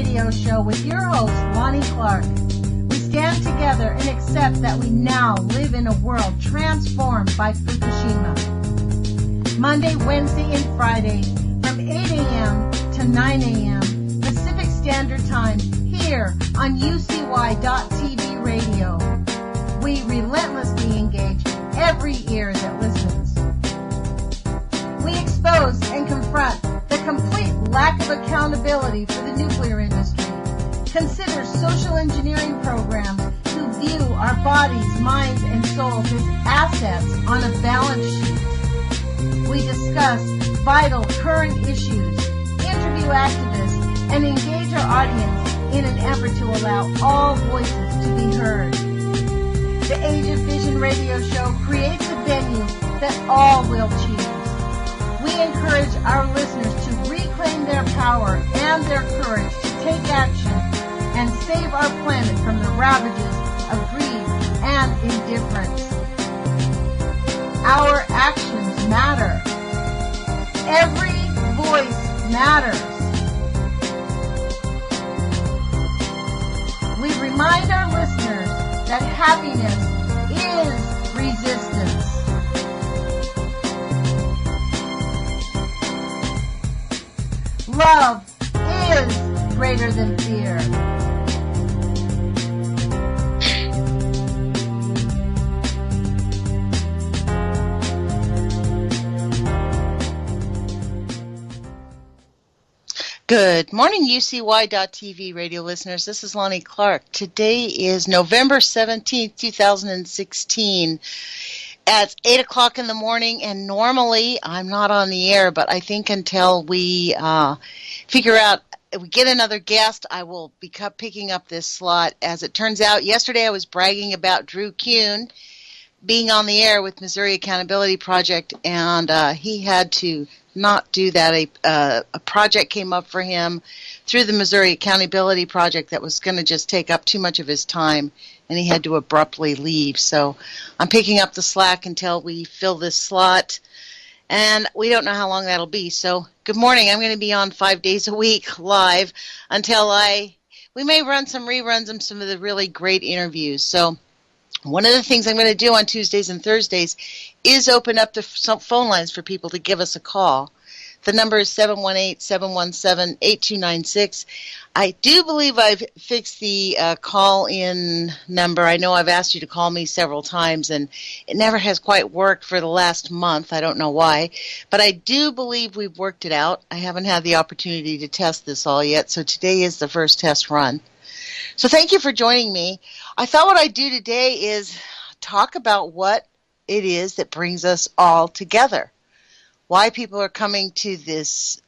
radio show with your host, Lonnie Clark. We stand together and accept that we now live in a world transformed by Fukushima. Monday, Wednesday, and Friday from 8 a.m. to 9 a.m. Pacific Standard Time here on UCY.TV radio. We relentlessly engage every ear that listens. We expose and confront the complete lack of accountability for the nuclear industry. Consider social engineering programs who view our bodies, minds, and souls as assets on a balance sheet. We discuss vital current issues, interview activists, and engage our audience in an effort to allow all voices to be heard. The Age of Fission radio show creates a venue that all will choose. We encourage our listeners to reclaim their power and their courage to take action and save our planet from the ravages of greed and indifference. Our actions matter. Every voice matters. We remind our listeners that happiness is resistance. Love is greater than fear. Good morning, UCY.TV radio listeners. This is Lonnie Clark. Today is November 17th, 2016. It's 8 o'clock in the morning, and normally I'm not on the air, but I think until we figure out, if we get another guest, I will be picking up this slot. As it turns out, yesterday I was bragging about Drew Kuhn being on the air with Missouri Accountability Project, and he had to not do that. A project came up for him through the Missouri Accountability Project that was going to just take up too much of his time, and he had to abruptly leave. So I'm picking up the slack until we fill this slot, and we don't know how long that'll be. So good morning. I'm going to be on 5 days a week live until we may run some reruns of some of the really great interviews. So one of the things I'm going to do on Tuesdays and Thursdays is open up the phone lines for people to give us a call. The number is 718-717-8296. I do believe I've fixed the call-in number. I know I've asked you to call me several times, and it never has quite worked for the last month. I don't know why. But I do believe we've worked it out. I haven't had the opportunity to test this all yet, so today is the first test run. So thank you for joining me. I thought what I'd do today is talk about what it is that brings us all together. Why people are coming to this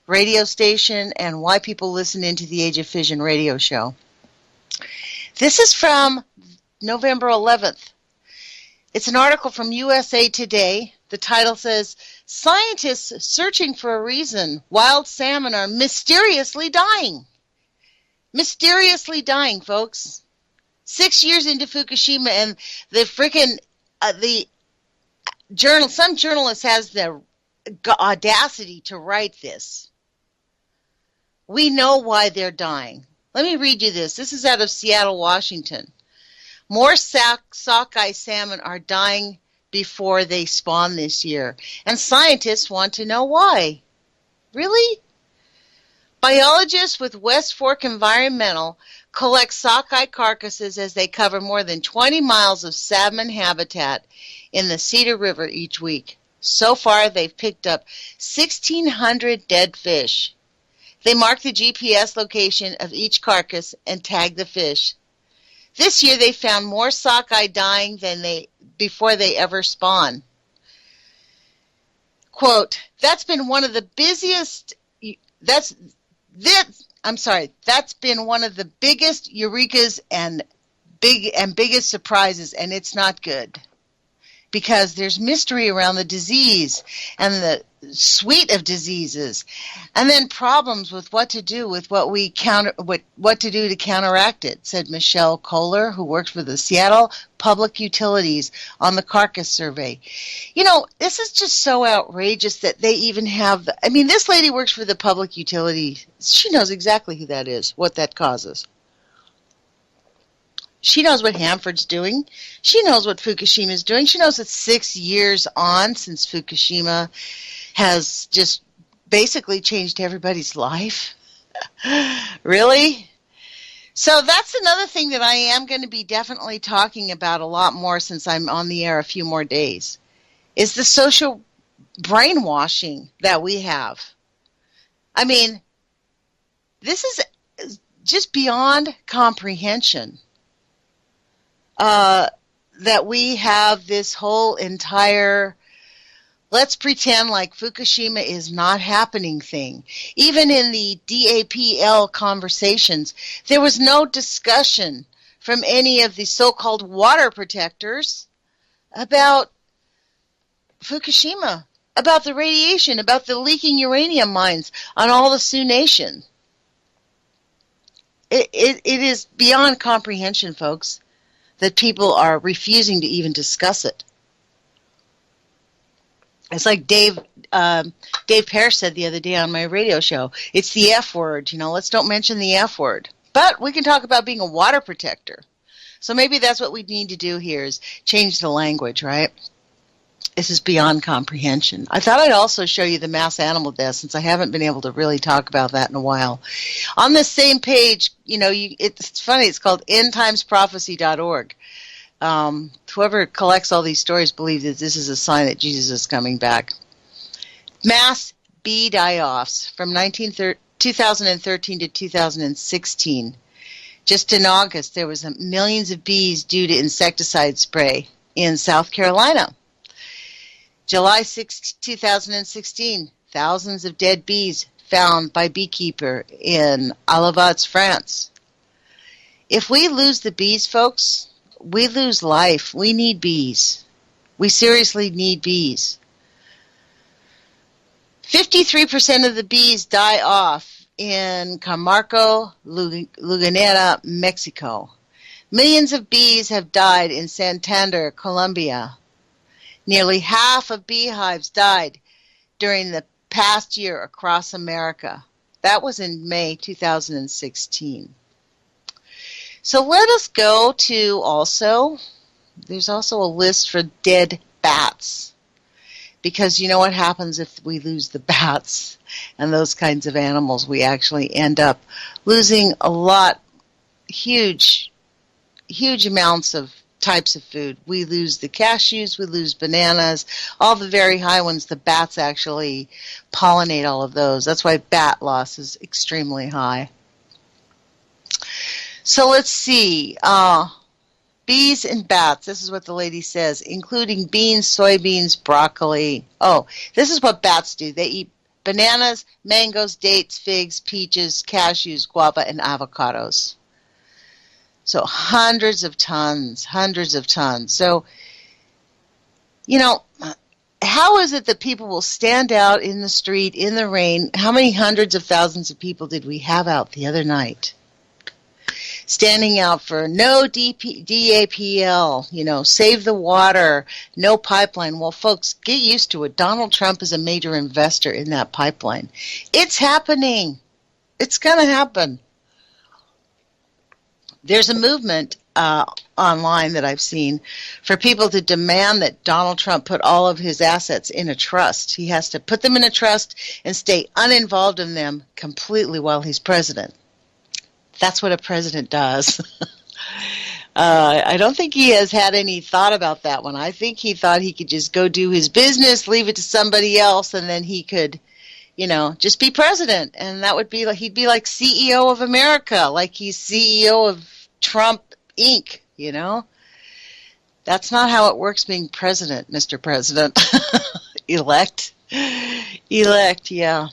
radio station and why people listen into the Age of Fission radio show. This is from November 11th. It's an article from USA Today. The title says, "Scientists searching for a reason wild salmon are mysteriously dying." Mysteriously dying, folks. 6 years into Fukushima, and the frickin' some journalist has the audacity to write this. We know why they're dying. Let me read you this. This is out of Seattle, Washington. More sockeye salmon are dying before they spawn this year, and scientists want to know why. Really? Biologists with West Fork Environmental collect sockeye carcasses as they cover more than 20 miles of salmon habitat in the Cedar River each week. So far, they've picked up 1,600 dead fish. They mark the GPS location of each carcass and tag the fish. This year, they found more sockeye dying than before they ever spawn. Quote, that's been one of the biggest eureka's and biggest surprises, and it's not good. because there's mystery around the disease and the suite of diseases, and then problems with what to do with what to do to counteract it, said Michelle Kohler, who works for the Seattle Public Utilities on the Carcass Survey. You know, this is just so outrageous that they even have, this lady works for the Public Utility. She knows exactly who that is, what that causes. She knows what Hanford's doing. She knows what Fukushima's doing. She knows it's 6 years on since Fukushima has just basically changed everybody's life. Really? So that's another thing that I am going to be definitely talking about a lot more since I'm on the air a few more days, is the social brainwashing that we have. I mean, this is just beyond comprehension. That we have this whole entire let's pretend like Fukushima is not happening thing. Even in the DAPL conversations, there was no discussion from any of the so-called water protectors about Fukushima, about the radiation, about the leaking uranium mines on all the Sioux Nation. It is beyond comprehension, folks, that people are refusing to even discuss it. It's like Dave Pearce said the other day on my radio show. It's the F word. Let's don't mention the F word. But we can talk about being a water protector. So maybe that's what we need to do here is change the language, right? This is beyond comprehension. I thought I'd also show you the mass animal deaths since I haven't been able to really talk about that in a while. On this same page, it's funny. It's called endtimesprophecy.org. Whoever collects all these stories believes that this is a sign that Jesus is coming back. Mass bee die-offs from 2013 to 2016. Just in August, there was millions of bees due to insecticide spray in South Carolina. July 6, 2016, thousands of dead bees found by beekeeper in Alavats, France. If we lose the bees, folks, we lose life. We need bees. We seriously need bees. 53% of the bees die off in Camargo, Lagunera, Mexico. Millions of bees have died in Santander, Colombia. Nearly half of beehives died during the past year across America. That was in May 2016. So let us go to there's also a list for dead bats. Because you know what happens if we lose the bats and those kinds of animals? We actually end up losing huge amounts of types of food. We lose the cashews, we lose bananas, all the very high ones. The bats actually pollinate all of those. That's why bat loss is extremely high. So let's see. Bees and bats, this is what the lady says, including beans, soybeans, broccoli. Oh, this is what bats do. They eat bananas, mangoes, dates, figs, peaches, cashews, guava, and avocados. So hundreds of tons. So, how is it that people will stand out in the street, in the rain? How many hundreds of thousands of people did we have out the other night? Standing out for no DAPL, save the water, no pipeline. Well, folks, get used to it. Donald Trump is a major investor in that pipeline. It's happening. It's going to happen. There's a movement online that I've seen for people to demand that Donald Trump put all of his assets in a trust. He has to put them in a trust and stay uninvolved in them completely while he's president. That's what a president does. I don't think he has had any thought about that one. I think he thought he could just go do his business, leave it to somebody else, and then he could, just be president. And that would be like, he'd be like CEO of America, like he's CEO of Trump Inc., That's not how it works being president, Mr. President. Elect, yeah.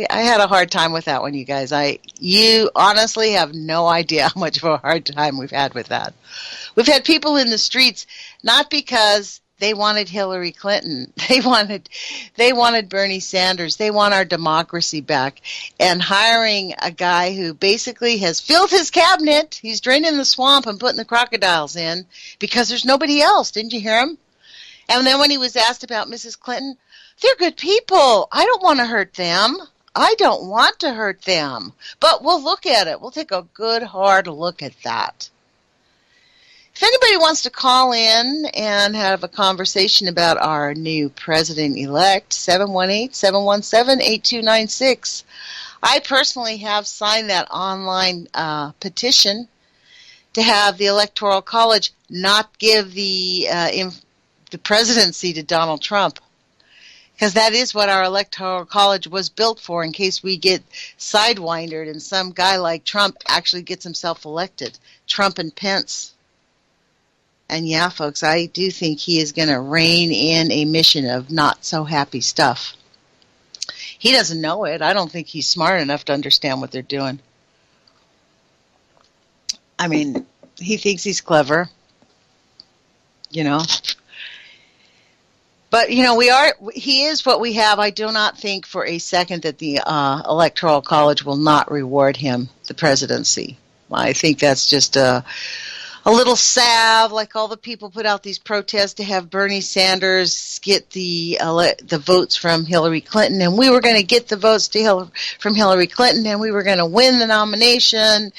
I had a hard time with that one, you guys. You honestly have no idea how much of a hard time we've had with that. We've had people in the streets, not because They wanted Hillary Clinton. They wanted Bernie Sanders. They want our democracy back. And hiring a guy who basically has filled his cabinet, he's draining the swamp and putting the crocodiles in because there's nobody else. Didn't you hear him? And then when he was asked about Mrs. Clinton, they're good people. I don't want to hurt them. I don't want to hurt them. But we'll look at it. We'll take a good, hard look at that. If anybody wants to call in and have a conversation about our new president-elect, 718-717-8296. I personally have signed that online petition to have the Electoral College not give the presidency to Donald Trump, because that is what our Electoral College was built for, in case we get sidewindered and some guy like Trump actually gets himself elected. Trump and Pence. And yeah, folks, I do think he is going to rein in a mission of not so happy stuff. He doesn't know it. I don't think he's smart enough to understand what they're doing. I mean, he thinks he's clever, you know. But, you know, he is what we have. I do not think for a second that the Electoral College will not reward him the presidency. I think that's just a little salve, like all the people put out these protests to have Bernie Sanders get the votes from Hillary Clinton, and we were going to get the votes from Hillary Clinton, and we were going to win the nomination.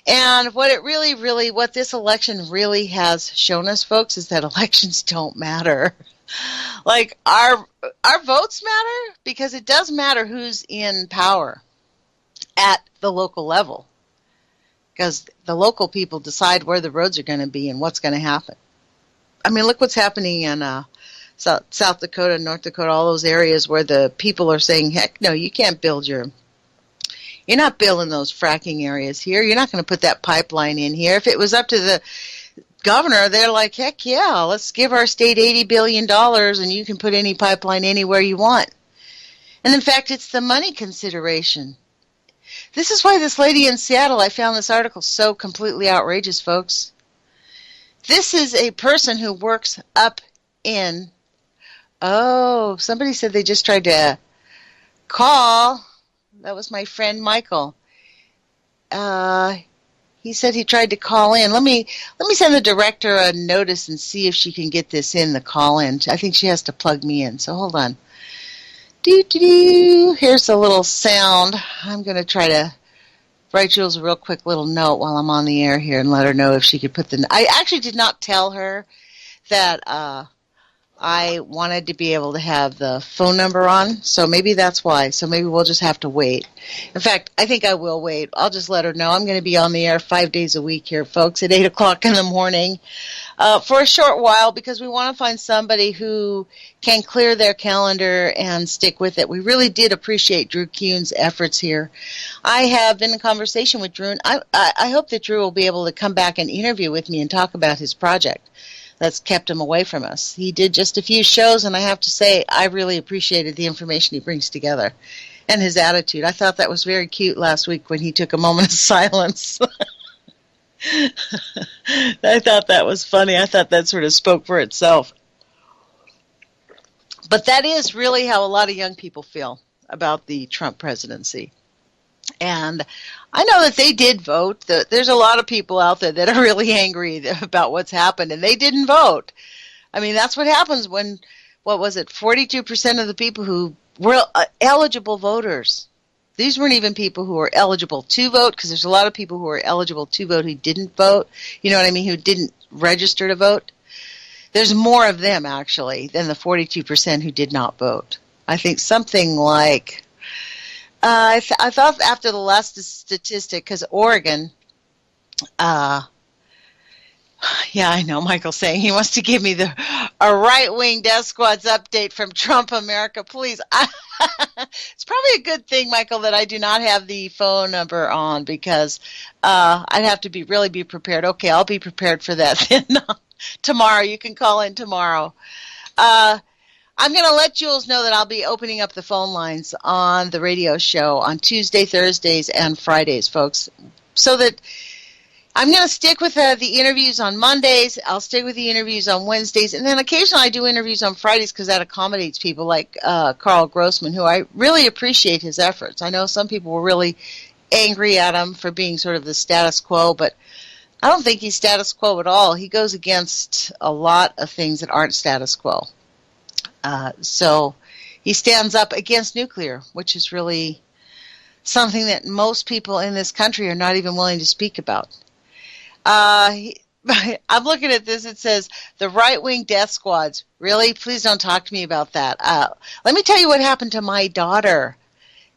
And what this election really has shown us, folks, is that elections don't matter. Like, our votes matter because it does matter who's in power at the local level. Because the local people decide where the roads are going to be and what's going to happen. I mean, look what's happening in South Dakota, North Dakota, all those areas where the people are saying, heck no, you can't you're not building those fracking areas here. You're not going to put that pipeline in here. If it was up to the governor, they're like, heck yeah, let's give our state $80 billion and you can put any pipeline anywhere you want. And in fact, it's the money consideration. This is why this lady in Seattle, I found this article so completely outrageous, folks. This is a person who works up in, somebody said they just tried to call. That was my friend Michael. He said he tried to call in. Let me send the director a notice and see if she can get this in the call in. I think she has to plug me in, so hold on. Here's a little sound. I'm going to try to write Jules a real quick little note while I'm on the air here and let her know if she could put I actually did not tell her that I wanted to be able to have the phone number on, so maybe that's why. So maybe we'll just have to wait. In fact, I think I will wait. I'll just let her know. I'm going to be on the air 5 days a week here, folks, at 8 o'clock in the morning. For a short while, because we want to find somebody who can clear their calendar and stick with it. We really did appreciate Drew Kuhn's efforts here. I have been in conversation with Drew, and I hope that Drew will be able to come back and interview with me and talk about his project that's kept him away from us. He did just a few shows, and I have to say I really appreciated the information he brings together and his attitude. I thought that was very cute last week when he took a moment of silence. I thought that was funny. I thought that sort of spoke for itself. But that is really how a lot of young people feel about the Trump presidency. And I know that they did vote. There's a lot of people out there that are really angry about what's happened, and they didn't vote. I mean, that's what happens when, 42% of the people who were eligible voters. These weren't even people who were eligible to vote, because there's a lot of people who are eligible to vote who didn't vote. You know what I mean? Who didn't register to vote. There's more of them, actually, than the 42% who did not vote. I think something like, I thought after the last statistic, because Oregon, yeah, I know, Michael's saying he wants to give me a right-wing death squads update from Trump America, please. It's probably a good thing, Michael, that I do not have the phone number on, because I'd have to really be prepared. Okay, I'll be prepared for that then. Tomorrow, you can call in tomorrow. I'm going to let Jules know that I'll be opening up the phone lines on the radio show on Tuesday, Thursdays, and Fridays, folks, so that I'm going to stick with the interviews on Mondays. I'll stick with the interviews on Wednesdays. And then occasionally I do interviews on Fridays because that accommodates people like Carl Grossman, who I really appreciate his efforts. I know some people were really angry at him for being sort of the status quo, but I don't think he's status quo at all. He goes against a lot of things that aren't status quo. So he stands up against nuclear, which is really something that most people in this country are not even willing to speak about. I'm looking at this. It says, the right-wing death squads. Really? Please don't talk to me about that. Let me tell you what happened to my daughter.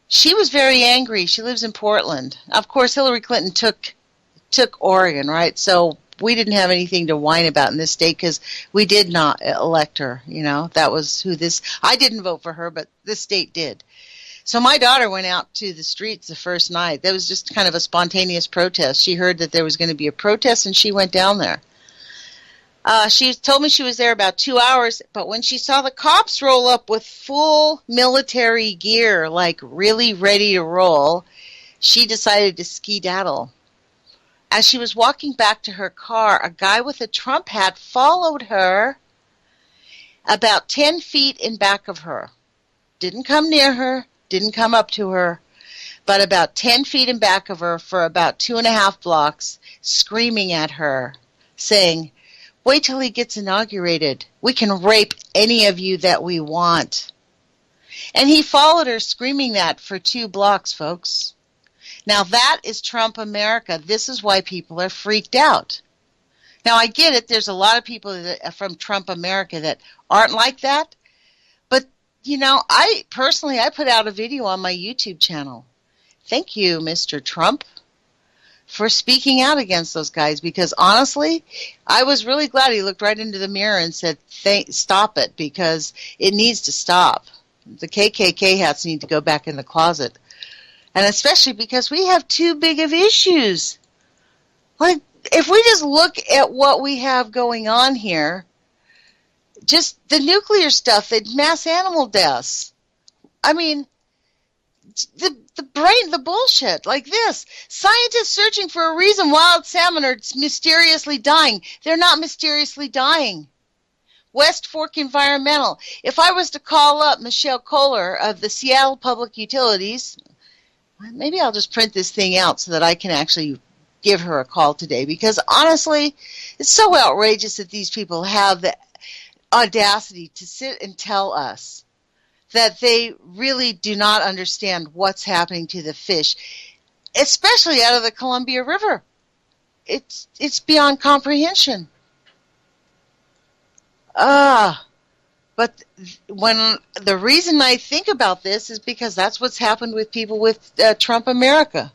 She was very angry. She lives in Portland. Of course, Hillary Clinton took Oregon, right? So we didn't have anything to whine about in this state because we did not elect her. You know, that was who this. I didn't vote for her, but this state did. So my daughter went out to the streets the first night. That was just kind of a spontaneous protest. She heard that there was going to be a protest, and she went down there. She told me she was there about 2 hours, but when she saw the cops roll up with full military gear, like really ready to roll, she decided to skedaddle. As she was walking back to her car, a guy with a Trump hat followed her about 10 feet in back of her. Didn't come near her. Didn't come up to her, but about 10 feet in back of her for about 2.5 blocks, screaming at her, saying, wait till he gets inaugurated. We can rape any of you that we want. And he followed her screaming that for 2 blocks, folks. Now that is Trump America. This is why people are freaked out. Now I get it. There's a lot of people from Trump America that aren't like that. You know, I put out a video on my YouTube channel. Thank you, Mr. Trump, for speaking out against those guys, because honestly, I was really glad he looked right into the mirror and said, stop it, because it needs to stop. The KKK hats need to go back in the closet. And especially because we have too big of issues. Like, if we just look at what we have going on here, just the nuclear stuff, the mass animal deaths. I mean, the bullshit like this. Scientists searching for a reason wild salmon are mysteriously dying. They're not mysteriously dying. West Fork Environmental. If I was to call up Michelle Kohler of the Seattle Public Utilities, maybe I'll just print this thing out so that I can actually give her a call today, because honestly, it's so outrageous that these people have the audacity to sit and tell us that they really do not understand what's happening to the fish, especially out of the Columbia River. It's beyond comprehension. But when the reason I think about this is because that's what's happened with people with Trump America.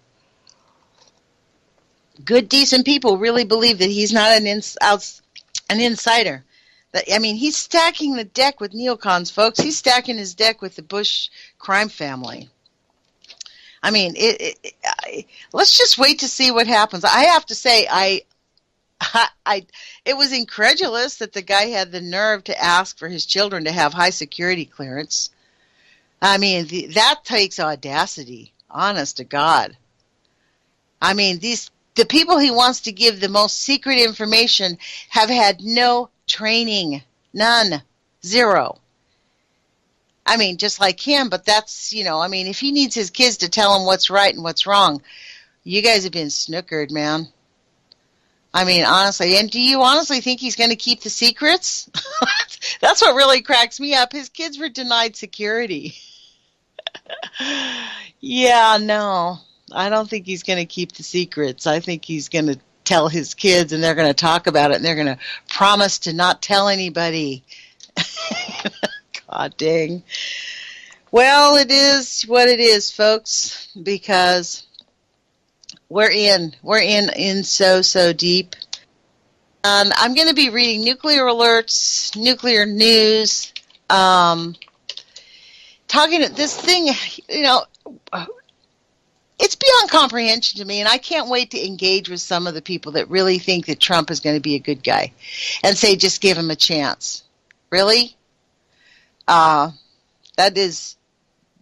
Good, decent people really believe that he's not an insider. I mean, he's stacking the deck with neocons, folks. He's stacking his deck with the Bush crime family. I mean, let's just wait to see what happens. I have to say, it was incredulous that the guy had the nerve to ask for his children to have high security clearance. I mean, that takes audacity, honest to God. I mean, the people he wants to give the most secret information have had no training. None. Zero. I mean, just like him, but that's, I mean, if he needs his kids to tell him what's right and what's wrong, you guys have been snookered, man. I mean, honestly, and do you honestly think he's going to keep the secrets? That's what really cracks me up. His kids were denied security. Yeah, no, I don't think he's going to keep the secrets. I think he's going to tell his kids, and they're going to talk about it, and they're going to promise to not tell anybody. God dang. Well, it is what it is, folks, because we're in so deep. I'm going to be reading nuclear alerts, nuclear news, talking to this thing, it's beyond comprehension to me, and I can't wait to engage with some of the people that really think that Trump is going to be a good guy and say, just give him a chance. Really? That is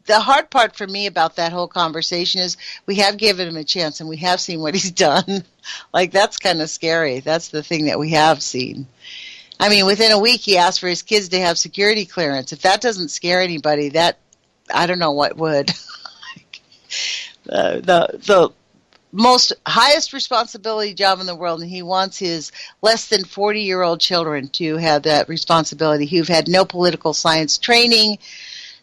the hard part for me about that whole conversation is we have given him a chance and we have seen what he's done. Like, that's kind of scary. That's the thing that we have seen. I mean, within a week, he asked for his kids to have security clearance. If that doesn't scare anybody, that, I don't know what would. The most highest responsibility job in the world, and he wants his less than 40-year-old children to have that responsibility, who've had no political science training,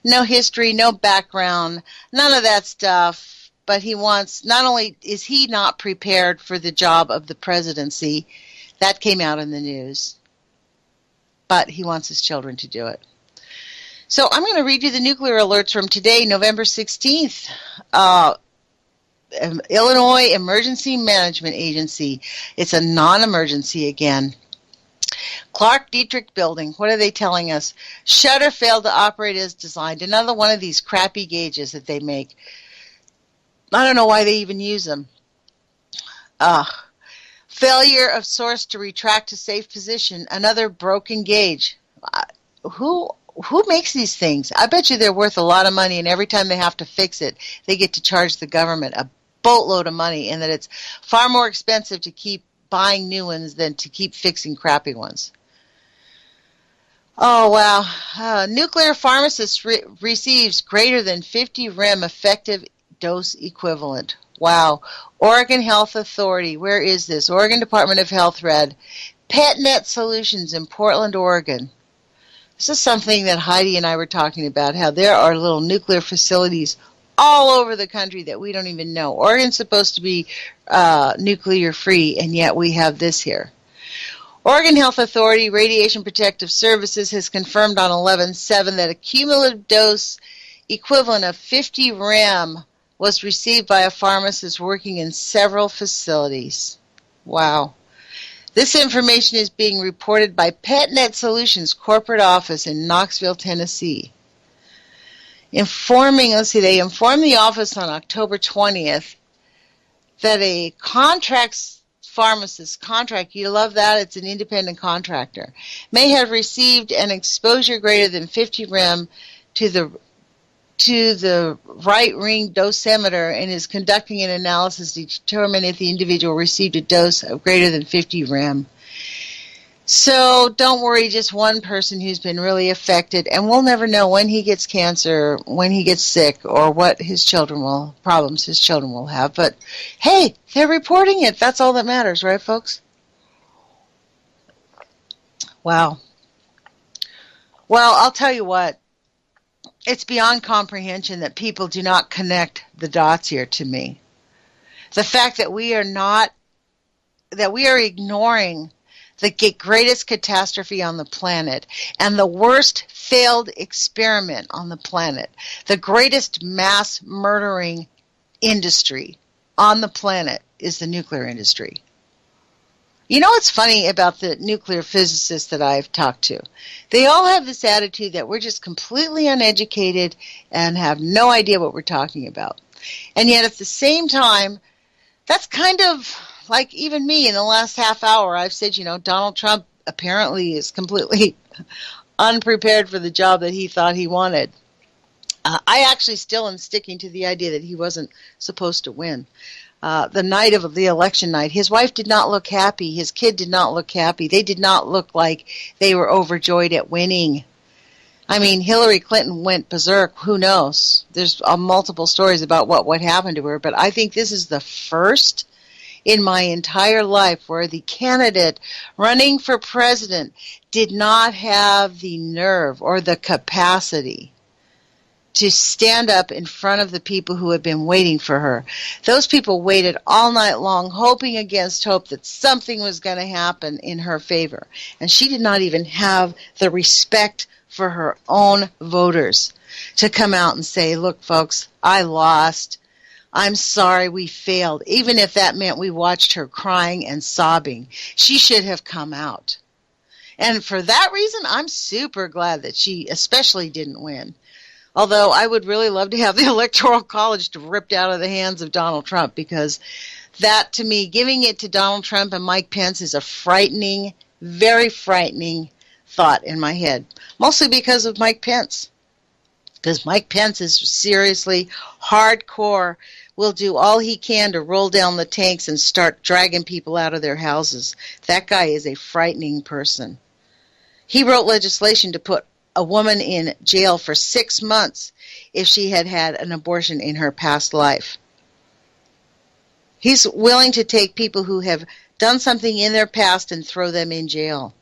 no history, no background, none of that stuff. But he wants, not only is he not prepared for the job of the presidency, that came out in the news, but he wants his children to do it. So I'm going to read you the nuclear alerts from today, November 16th. Illinois Emergency Management Agency. It's a non-emergency again. Clark Dietrich Building. What are they telling us? Shutter failed to operate as designed. Another one of these crappy gauges that they make. I don't know why they even use them. Failure of source to retract to safe position. Another broken gauge. Who makes these things? I bet you they're worth a lot of money, and every time they have to fix it, they get to charge the government a boatload of money, and that it's far more expensive to keep buying new ones than to keep fixing crappy ones. Oh, wow. Nuclear pharmacist receives greater than 50 rem effective dose equivalent. Wow. Oregon Health Authority. Where is this? Oregon Department of Health read. PetNet Solutions in Portland, Oregon. This is something that Heidi and I were talking about, how there are little nuclear facilities all over the country that we don't even know. Oregon's supposed to be nuclear free, and yet we have this here. Oregon Health Authority Radiation Protective Services has confirmed on 11/7 that a cumulative dose equivalent of 50 rem was received by a pharmacist working in several facilities. Wow. This information is being reported by PetNet Solutions corporate office in Knoxville, Tennessee. They informed the office on October 20th that a pharmacist, you love that, it's an independent contractor, may have received an exposure greater than 50 rem to the right ring dosimeter and is conducting an analysis to determine if the individual received a dose of greater than 50 rem. So don't worry, just one person who's been really affected, and we'll never know when he gets cancer, when he gets sick, or what problems his children will have. But hey, they're reporting it. That's all that matters, right, folks? Wow. Well, I'll tell you what. It's beyond comprehension that people do not connect the dots here to me. The fact that we are ignoring the greatest catastrophe on the planet and the worst failed experiment on the planet, the greatest mass murdering industry on the planet is the nuclear industry. You know what's funny about the nuclear physicists that I've talked to? They all have this attitude that we're just completely uneducated and have no idea what we're talking about. And yet at the same time, that's kind of like even me in the last half hour, I've said, Donald Trump apparently is completely unprepared for the job that he thought he wanted. I actually still am sticking to the idea that he wasn't supposed to win. The night of the election night, his wife did not look happy. His kid did not look happy. They did not look like they were overjoyed at winning. I mean, Hillary Clinton went berserk. Who knows? There's multiple stories about what happened to her, but I think this is the first in my entire life where the candidate running for president did not have the nerve or the capacity to stand up in front of the people who had been waiting for her. Those people waited all night long, hoping against hope that something was going to happen in her favor. And she did not even have the respect for her own voters to come out and say, look, folks, I lost. I'm sorry we failed. Even if that meant we watched her crying and sobbing, she should have come out. And for that reason, I'm super glad that she especially didn't win. Although I would really love to have the Electoral College ripped out of the hands of Donald Trump, because that, to me, giving it to Donald Trump and Mike Pence is a frightening, very frightening thought in my head, mostly because of Mike Pence. because Mike Pence is seriously hardcore, will do all he can to roll down the tanks and start dragging people out of their houses. That guy is a frightening person. He wrote legislation to put a woman in jail for 6 months if she had had an abortion in her past life. He's willing to take people who have done something in their past and throw them in jail.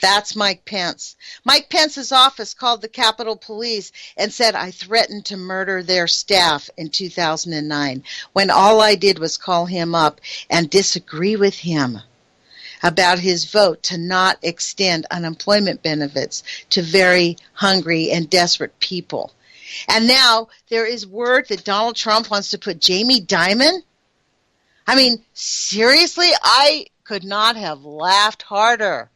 That's Mike Pence. Mike Pence's office called the Capitol Police and said, I threatened to murder their staff in 2009, when all I did was call him up and disagree with him about his vote to not extend unemployment benefits to very hungry and desperate people. And now there is word that Donald Trump wants to put Jamie Dimon. I mean, seriously, I could not have laughed harder.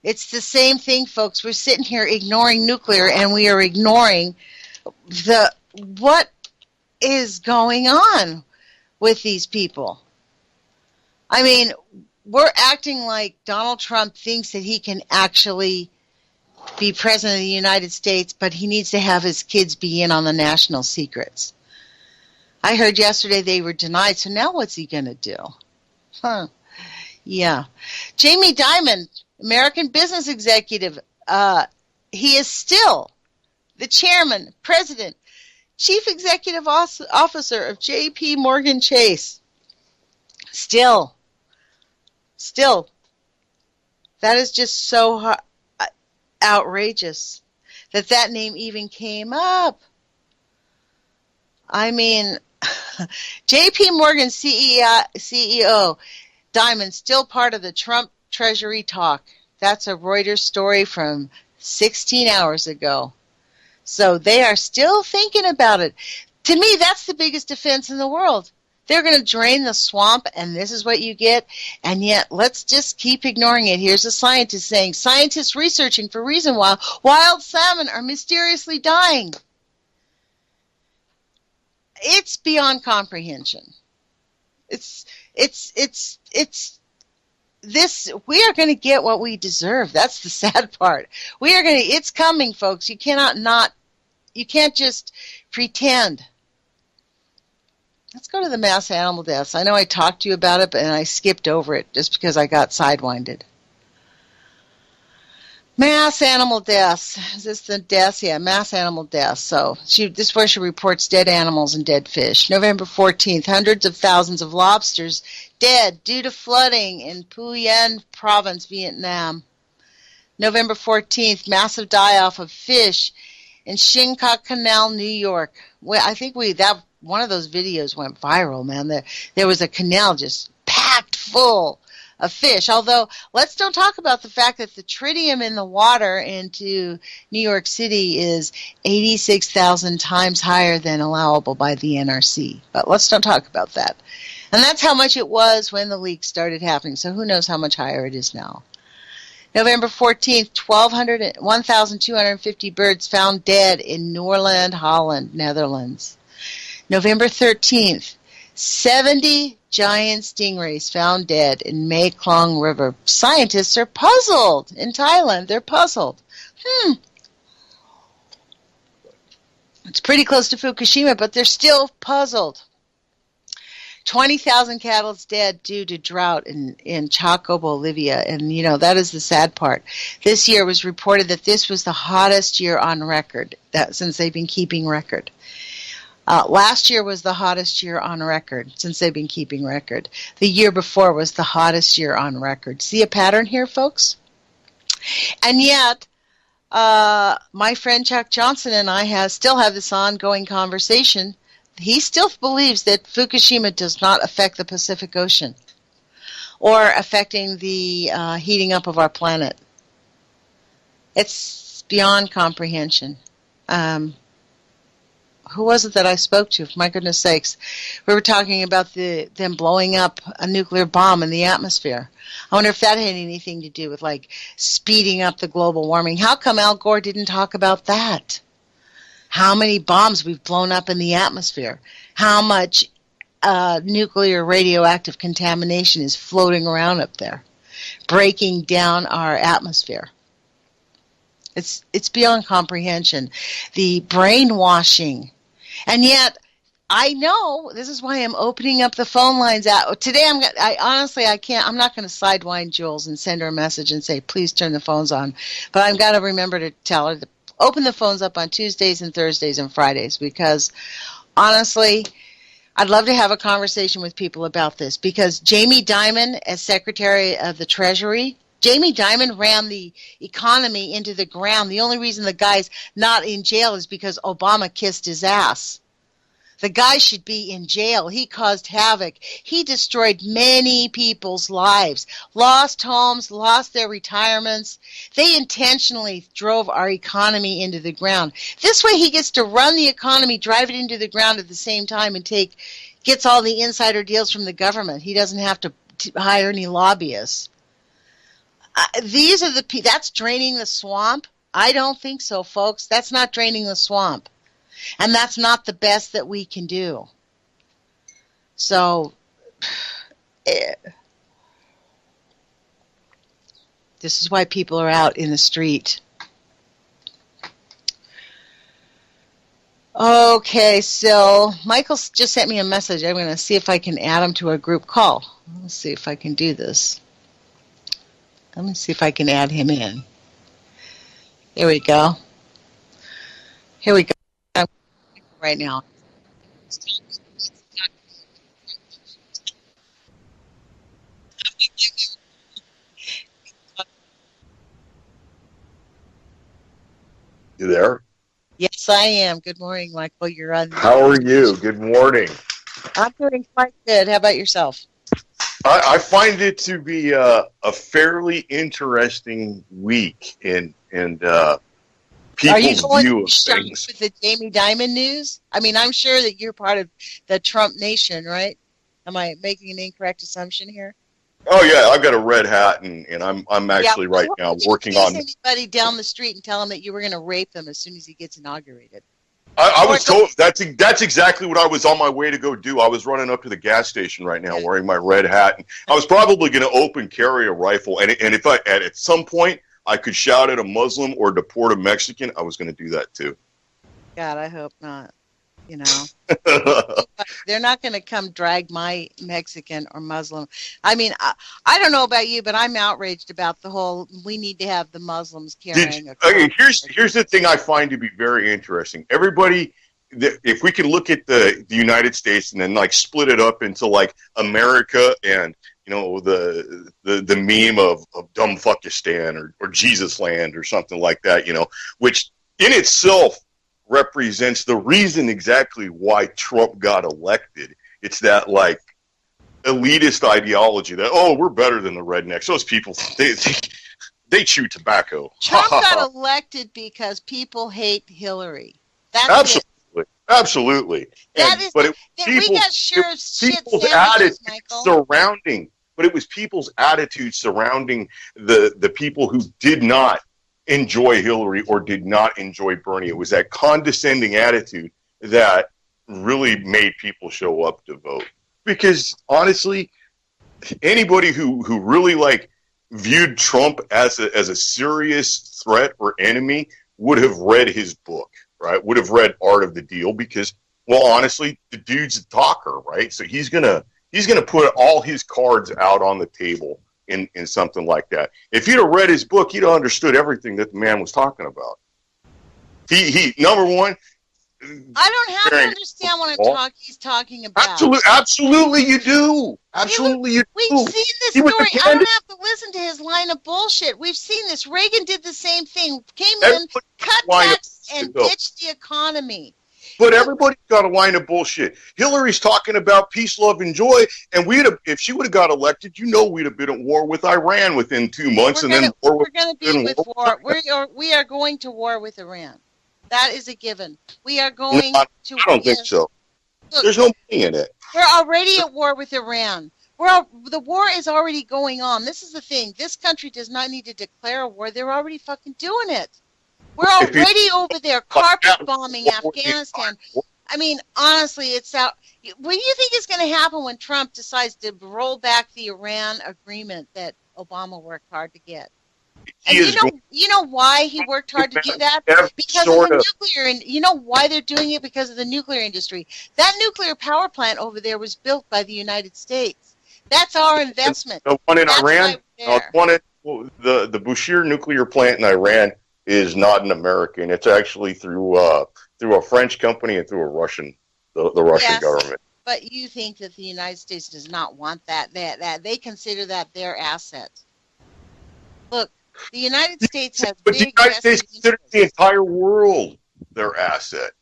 It's the same thing, folks. We're sitting here ignoring nuclear, and we are ignoring what is going on with these people. I mean, we're acting like Donald Trump thinks that he can actually be president of the United States, but he needs to have his kids be in on the national secrets. I heard yesterday they were denied, so now what's he going to do? Yeah. Jamie Dimon, American business executive, he is still the chairman, president, chief executive officer of J.P. Morgan Chase. Still. That is just so outrageous that name even came up. I mean, J.P. Morgan CEO Dimon, still part of the Trump Treasury talk. That's a Reuters story from 16 hours ago. So they are still thinking about it. To me, that's the biggest defense in the world. They're going to drain the swamp, and this is what you get. And yet, let's just keep ignoring it. Here's a scientist saying, scientists researching for reason why wild salmon are mysteriously dying. It's beyond comprehension. It's this. We are going to get what we deserve. That's the sad part. It's coming, folks. You can't just pretend. Let's go to the mass animal deaths. I know I talked to you about it, and I skipped over it just because I got sidewinded. Mass animal deaths. Is this the deaths? Yeah, mass animal deaths. So this is where she reports dead animals and dead fish. November 14th, hundreds of thousands of lobsters dead due to flooding in Phu Yen Province, Vietnam. November 14th, massive die-off of fish in Shinnecock Canal, New York. Well, I think one of those videos went viral, man. There was a canal just packed full of fish. Although, let's don't talk about the fact that the tritium in the water into New York City is 86,000 times higher than allowable by the NRC. But let's don't talk about that. And that's how much it was when the leak started happening. So who knows how much higher it is now. November 14th, 1,250 birds found dead in Noorland, Holland, Netherlands. November 13th, 70 giant stingrays found dead in Mekong River. Scientists are puzzled in Thailand. They're puzzled. It's pretty close to Fukushima, but they're still puzzled. 20,000 cattle dead due to drought in Chaco, Bolivia. And, that is the sad part. This year was reported that this was the hottest year on record since they've been keeping record. Last year was the hottest year on record since they've been keeping record. The year before was the hottest year on record. See a pattern here, folks? And yet, my friend Chuck Johnson and I still have this ongoing conversation. He still believes that Fukushima does not affect the Pacific Ocean or affecting the heating up of our planet. It's beyond comprehension. Who was it that I spoke to? For my goodness sakes. We were talking about them blowing up a nuclear bomb in the atmosphere. I wonder if that had anything to do with, speeding up the global warming. How come Al Gore didn't talk about that? How many bombs we've blown up in the atmosphere? How much nuclear radioactive contamination is floating around up there, breaking down our atmosphere? It's beyond comprehension. The brainwashing. And yet, I know this is why I'm opening up the phone lines out today. I'm not going to sidewind Jules and send her a message and say, please turn the phones on. But I've got to remember to tell her to open the phones up on Tuesdays and Thursdays and Fridays, because honestly, I'd love to have a conversation with people about this, because Jamie Dimon, as Secretary of the Treasury, Jamie Dimon ran the economy into the ground. The only reason the guy's not in jail is because Obama kissed his ass. The guy should be in jail. He caused havoc. He destroyed many people's lives, lost homes, lost their retirements. They intentionally drove our economy into the ground. This way he gets to run the economy, drive it into the ground at the same time, and gets all the insider deals from the government. He doesn't have to hire any lobbyists. That's draining the swamp? I don't think so, folks. That's not draining the swamp. And that's not the best that we can do. So, this is why people are out in the street. Okay, so Michael just sent me a message. I'm going to see if I can add him to a group call. Let's see if I can do this. Let me see if I can add him in. Here we go. Right now. You there? Yes, I am. Good morning, Michael. You're on. How are you? Good morning. I'm doing quite good. How about yourself? I find it to be a fairly interesting week in people's view of things. With the Jamie Dimon news? I mean, I'm sure that you're part of the Trump nation, right? Am I making an incorrect assumption here? Oh yeah, I've got a red hat, and I'm actually right now working on. Anybody down the street and tell him that you were going to rape him as soon as he gets inaugurated. I was told that's exactly what I was on my way to go do. I was running up to the gas station right now wearing my red hat, and I was probably going to open carry a rifle, and if at some point I could shout at a Muslim or deport a Mexican, I was going to do that too. God, I hope not. You know, they're not going to come drag my Mexican or Muslim. I mean, I don't know about you, but I'm outraged about the whole. We need to have the Muslims carrying. Here's the thing I find to be very interesting. Everybody, if we can look at the United States and then like split it up into like America and the meme of dumb fuckistan or Jesus land or something like that, which in itself represents the reason exactly why Trump got elected. It's that like elitist ideology that, we're better than the rednecks. Those people, they chew tobacco. Trump got elected because people hate Hillary. That's absolutely. But it was people's attitude surrounding the people who did not enjoy Hillary or did not enjoy Bernie. It was that condescending attitude that really made people show up to vote. Because honestly, anybody who really like viewed Trump as a serious threat or enemy would have read his book, right? Would have read Art of the Deal, because, well, honestly, the dude's a talker, right? So he's gonna put all his cards out on the table in something like that. If you'd have read his book, you'd have understood everything that the man was talking about. He number one. I don't have to understand what he's talking about. Absolutely you do. Absolutely you do. We've seen this story. I don't have to listen to his line of bullshit. We've seen this. Reagan did the same thing. Came in, cut taxes, and ditched the economy. But everybody's got a line of bullshit. Hillary's talking about peace, love, and joy, and if she would have got elected, we'd have been at war with Iran within 2 months, we're going to be with war. We are going to war with Iran. That is a given. We are going to. I don't think so. Look, there's no money in it. We're already at war with Iran. The war is already going on. This is the thing. This country does not need to declare a war. They're already fucking doing it. We're already over there carpet bombing Afghanistan. I mean, honestly, it's out. What do you think is going to happen when Trump decides to roll back the Iran agreement that Obama worked hard to get? he And is going you know why he worked hard to do that? every Because of sort the of nuclear, and you know why they're doing it? Because of the nuclear industry. That nuclear power plant over there was built by the United States. That's our investment. the one in That's Iran. why we're there. The Bushehr nuclear plant in Iran is not an American. It's actually through a French company and through the Russian Yes, government. but you think that the United States does not want that they consider that their asset. Look, the United States has But the big United States vested considers the interests. entire world their asset.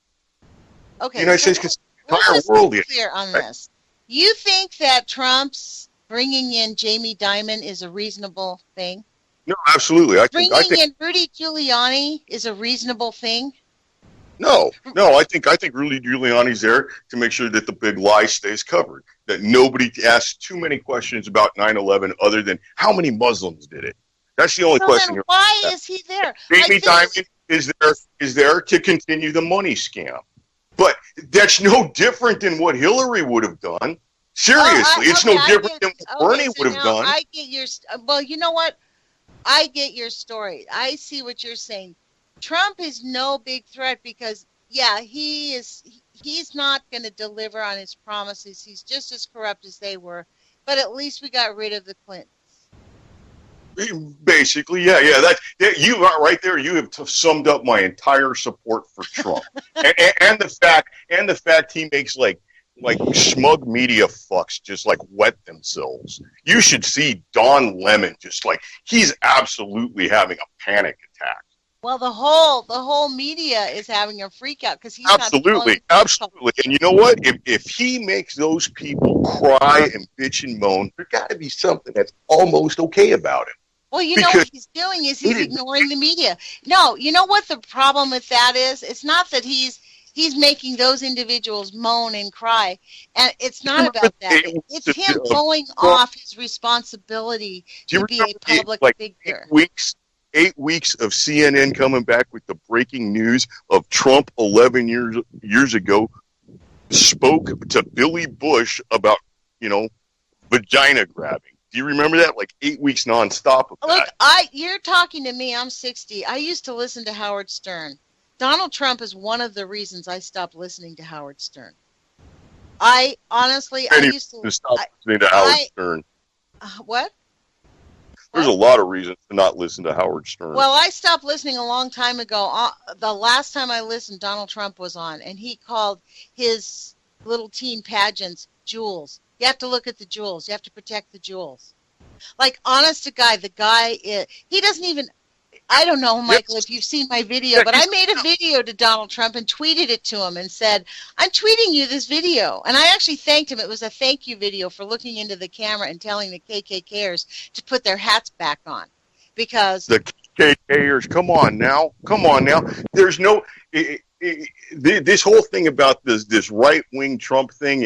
The Okay, United so States considers the let's entire just world. be clear on this. You think that Trump's bringing in Jamie Dimon is a reasonable thing? No, absolutely. I think Bringing in Rudy Giuliani is a reasonable thing? no. I think Rudy Giuliani's there to make sure that the big lie stays covered. That nobody asks too many questions about 9/11 other than how many Muslims did it. That's the only So question. then why is he there? Jamie Dimon is there to continue the money scam. But that's no different than what Hillary would have done. Seriously, it's no different than what Bernie would have done. I get your, well, you know what? I get your story. I see what you're saying. Trump is no big threat because, yeah, he's not going to deliver on his promises. He's just as corrupt as they were. But at least we got rid of the Clintons. Basically, yeah. That you are right there. You have summed up my entire support for Trump, and the fact he makes like smug media fucks just like wet themselves. You should see Don Lemon just like he's absolutely having a panic attack. Well, the whole media is having a freak out because he's absolutely. And you know what? If he makes those people cry and bitch and moan, there's got to be something that's almost okay about him. Well, you know what he's doing is he's ignoring the media. No, you know what the problem with that is? It's not that he's making those individuals moan and cry, and it's not about that. It's him blowing off his responsibility to be a public figure. 8 weeks of CNN coming back with the breaking news of Trump 11 years ago spoke to Billy Bush about, vagina grabbing. Do you remember that? Like 8 weeks nonstop of Look, that. You're talking to me. I'm 60. I used to listen to Howard Stern. Donald Trump is one of the reasons I stopped listening to Howard Stern. I used to stop listening to Howard Stern. What? There's a lot of reasons to not listen to Howard Stern. Well, I stopped listening a long time ago. The last time I listened, Donald Trump was on, and he called his little teen pageants jewels. You have to look at the jewels. You have to protect the jewels. Like, honest to God, he doesn't even, I don't know, Michael, if you've seen my video, but I made a video to Donald Trump and tweeted it to him and said, I'm tweeting you this video. And I actually thanked him. It was a thank you video for looking into the camera and telling the KKKers to put their hats back on. Because the KKKers, come on now. There's no, this whole thing about this right-wing Trump thing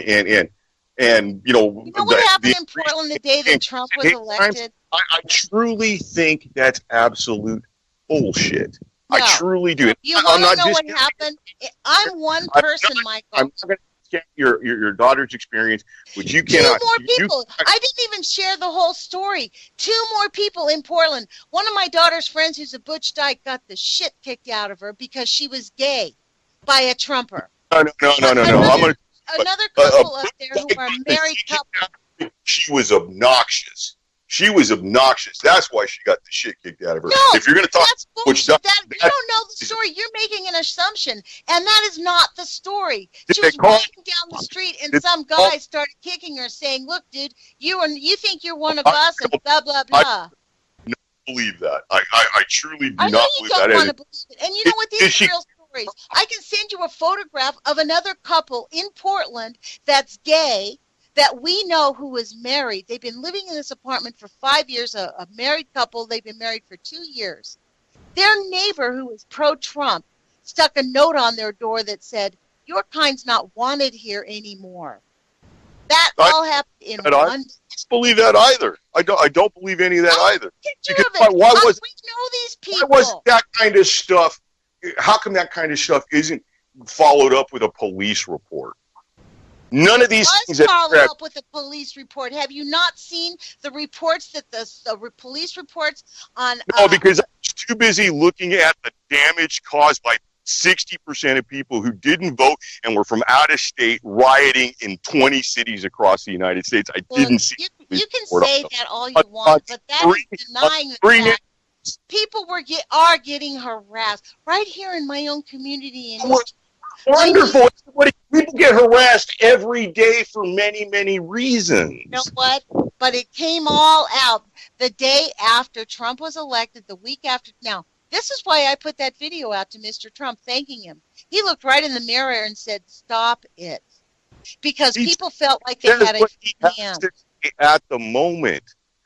and you know what happened in Portland the day that Trump was elected? I truly think that's absolute bullshit. No. I truly do. You want to know what happened? I'm one person, Michael. I'm not going to get your daughter's experience, which you cannot. 2 more people. I didn't even share the whole story. 2 more people in Portland. One of my daughter's friends, who's a butch dyke, got the shit kicked out of her because she was gay by a Trumper. No. Another couple up there who are married couple. She was obnoxious. That's why she got the shit kicked out of her. No, if you're going to talk, you don't know the story. You're making an assumption, and that is not the story. She was walking down the street, and some guy started kicking her, saying, "Look, dude, you think you're one of us," and blah blah blah. I don't believe that. I truly do not believe that. I know you don't want to believe it, and you know what? These are real stories. I can send you a photograph of another couple in Portland that's gay, that we know, who is married. They've been living in this apartment for 5 years, a married couple. They've been married for 2 years. Their neighbor, who is pro-Trump, stuck a note on their door that said, "Your kind's not wanted here anymore." That all happened in one day. I don't believe that either. I don't believe any of that either. Because we know these people. Why was that kind of stuff? How come that kind of stuff isn't followed up with a police report? None of these things that follow up with a police report. Have you not seen the reports that the police reports on? No, because I was too busy looking at the damage caused by 60% of people who didn't vote and were from out of state rioting in 20 cities across the United States. I didn't see. You can say that all you want, but that is denying the fact people are getting harassed right here in my own community. Wonderful. People get harassed every day for many, many reasons. You know what? But it came all out the day after Trump was elected, the week after. Now, this is why I put that video out to Mr. Trump thanking him. He looked right in the mirror and said, "Stop it." Because people felt like they had a hand. At the moment.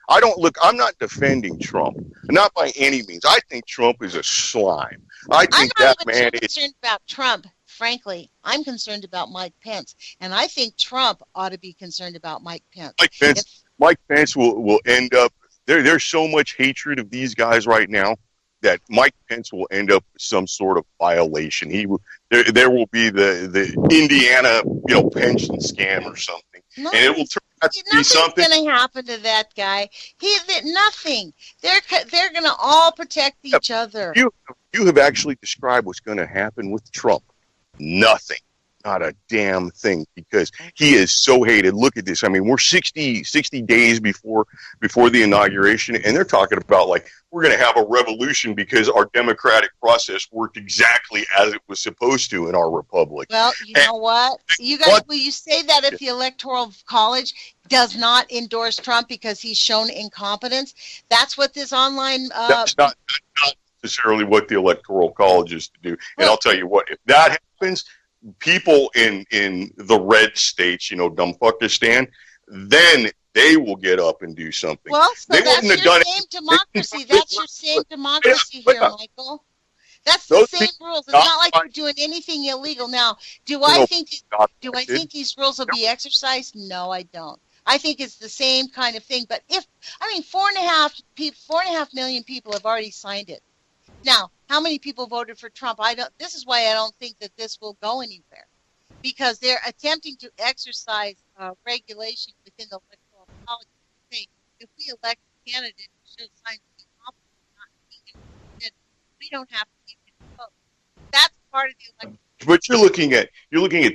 I'm not defending Trump. Not by any means. I think Trump is a slime. I think I'm not even concerned about Trump. Frankly, I'm concerned about Mike Pence, and I think Trump ought to be concerned about Mike Pence. Mike Pence will end up there's so much hatred of these guys right now that Mike Pence will end up with some sort of violation. There will be the Indiana pension scam or something, and it will turn out to be something. Nothing's going to happen to that guy. Nothing. They're going to all protect each other. You have actually described what's going to happen with Trump. Nothing. Not a damn thing, because he is so hated. Look at this. I mean, we're 60 days before the inauguration, and they're talking about, like, we're going to have a revolution because our democratic process worked exactly as it was supposed to in our republic. Well, you know what? You guys, will you say that if the Electoral College does not endorse Trump because he's shown incompetence? That's what this online... That's not necessarily what the Electoral College is to do. And I'll tell you what, if that happens... people in the red states, Dumbfuckistan, then they will get up and do something. Well, so they that's your same democracy. That's your same democracy here, Michael. That's the same rules. It's not like you're doing anything illegal. Now, do I think these rules will be exercised? No, I don't. I think it's the same kind of thing. But 4.5 million people have already signed it. Now, how many people voted for Trump? This is why I don't think that this will go anywhere, because they're attempting to exercise regulation within the Electoral College. Say, if we elect a candidate who shows signs of incompetency, not being interested, we don't have to keep him vote. That's part of the election. But you're looking at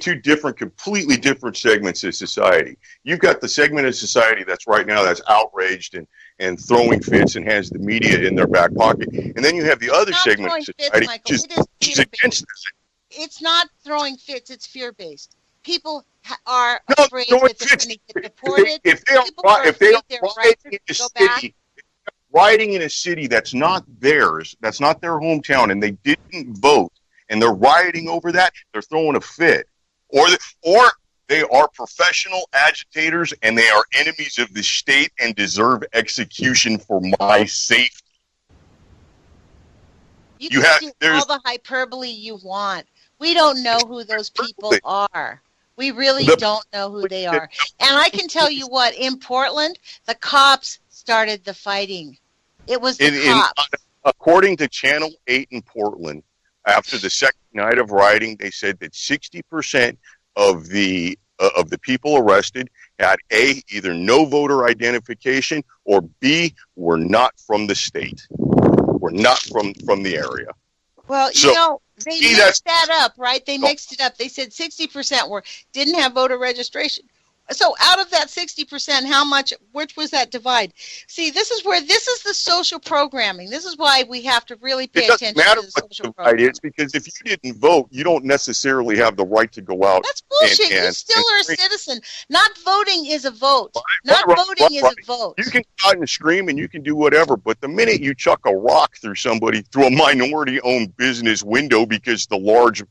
two completely different segments of society. You've got the segment of society that's right now that's outraged and throwing fits and has the media in their back pocket, and then you have the other segment of society which is against this. It's not throwing fits; it's fear-based. People are afraid that they're going to get deported. If they are rioting in a city that's not theirs, that's not their hometown, and they didn't vote, and they're rioting over that, they're throwing a fit. Or they are professional agitators, and they are enemies of the state and deserve execution for my safety. You can do all the hyperbole you want. We don't know who those people are. We really don't know who they are. And I can tell you what, in Portland, the cops started the fighting. It was the cops. According to Channel 8 in Portland, after the second night of rioting, they said that 60% of the people arrested had A, either no voter identification, or B, were not from the state, were not from the area. Well, they mixed that up, right? They mixed it up. They said 60% didn't have voter registration. So out of that 60%, which was that divide? See, this is the social programming. This is why we have to really pay attention to the social programming. It's because if you didn't vote, you don't necessarily have the right to go out. That's bullshit. You still are a citizen. Not voting is a vote. Voting is a vote. You can go out and scream and you can do whatever, but the minute you chuck a rock through a minority-owned business window because the large